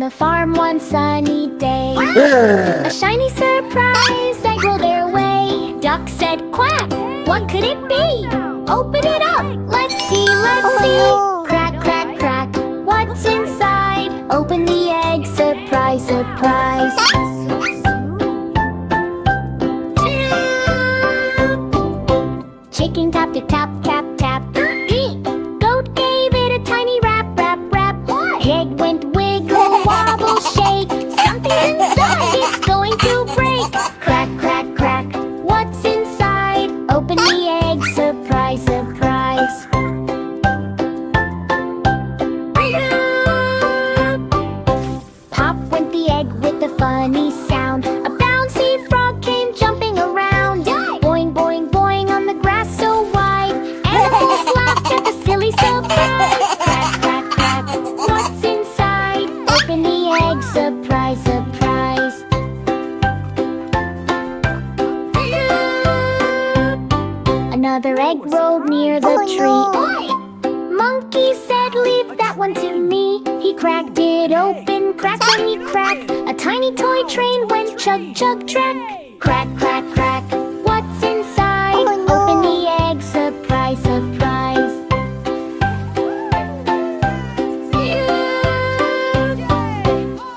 the farm one sunny day, a shiny surprise egg rolled their way. Duck said quack, what could it be? Open it up, let's see, let's see. Crack, crack, crack, what's inside? Open the egg, surprise, surprise. Chicken tapped it, tap, tap, tap. Goat gave it a tiny rap, rap, rap. Egg went wiggle, wobble, shake. Something's inside, it's going to break. Crack, crack, crack, what's inside? Open the egg, surprise, surprise. Pop went the egg with a funny sound. A bouncy frog came jumping around. Boing, boing, boing on the grass so wide. Animals laughed at the silly surprise. Crack, crack, crack, what's inside? Open the egg, surprise, surprise. Another egg rolled near the tree. Monkey said, leave that one to me. He cracked it open, crack when he crack. A tiny toy train went chug chug track. Crack, crack, crack, what's inside? Open the egg, surprise, surprise.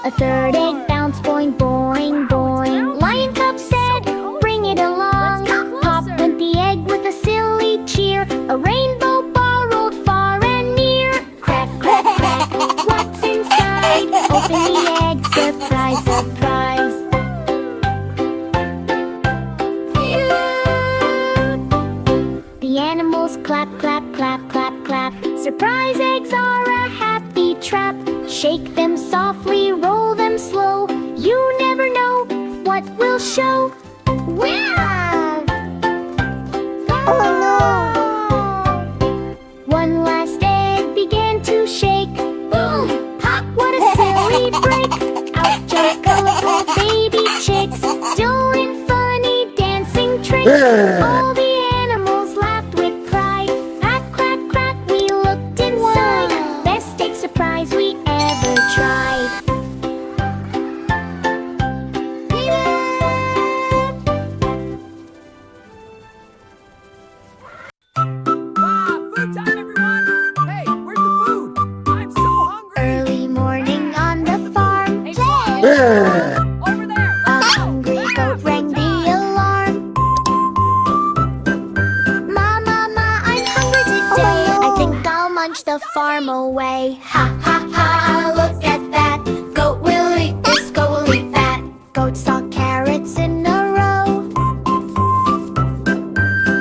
A third egg bounced, boing, boing, boing. Lion cub said, bring it along. Pop went the egg with a silly cheer. A rainbow ball rolled far and near. Crack, crack, crack, what's inside? Open the egg, surprise, surprise. The animals clap, clap, clap, clap, clap. Surprise eggs are a happy trap. Shake them softly, roll them slow. You never know what will show. Wow! One last egg began to shake. Boom! Pop! What a silly break! Out jumped colorful baby chicks, doing funny dancing tricks. All the animals laughed with pride. Crack, crack, crack, we looked inside. Best egg surprise we ever tried. Food time, everyone! Hey, where's the food? I'm so hungry! Early morning on the farm. Hey, Bob! Over there! A hungry goat rang the alarm. Ma, ma, ma, I'm hungry today. I think I'll munch the farm away. Ha, ha, ha, look at that. Goat will eat this, goat will eat that. Goat saw carrots in a row.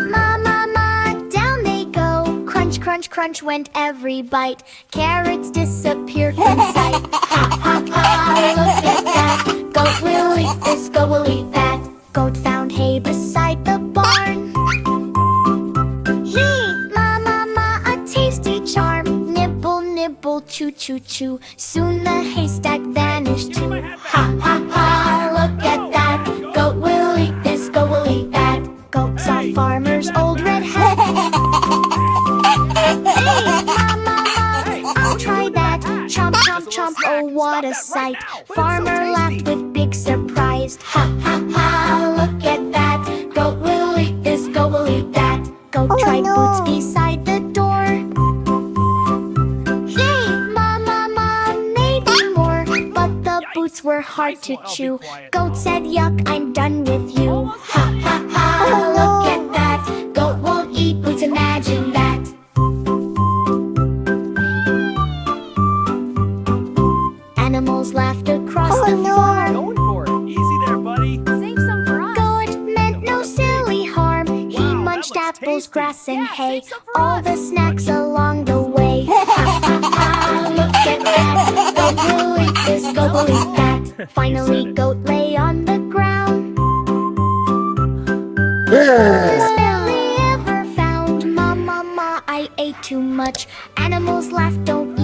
Ma, ma, ma, down they go. Crunch, crunch, crunch went every bite. Carrots disappeared from sight. Ha, ha, ha, look at that. Goat will eat this, goat will eat that. Goat found hay beside the barn. Yee! Ma, ma, ma, a tasty charm. Nibble, nibble, chew, chew, chew. Soon the haystack vanished too. Ha, ha, ha, look at that. Goat will eat this, goat will eat that. Goat saw farmer's old red hat. Hey, ma, ma, ma, I'll try that. Chomp, chomp, chomp, oh what a sight. Farmer laughed with big surprise. Ha, ha, ha, look at that. Goat will eat this, goat will eat that. Goat tried boots beside the door. Yay, ma, ma, ma, maybe more. But the boots were hard to chew. Goat said, yuck, I'm done with you. Ha, ha, ha, look at that. Goat won't eat boots, imagine that. Animals laughed across the farm. Going for it! Easy there, buddy! Save some for us! Goat meant no silly harm. He munched apples, grass, and hay. All the snacks along the way. Ha, ha, ha, look at that. Goat will eat this, goat will eat that. Finally, goat lay on the ground. Fullest belly ever found. Ma, ma, ma, I ate too much. Animals laughed, don't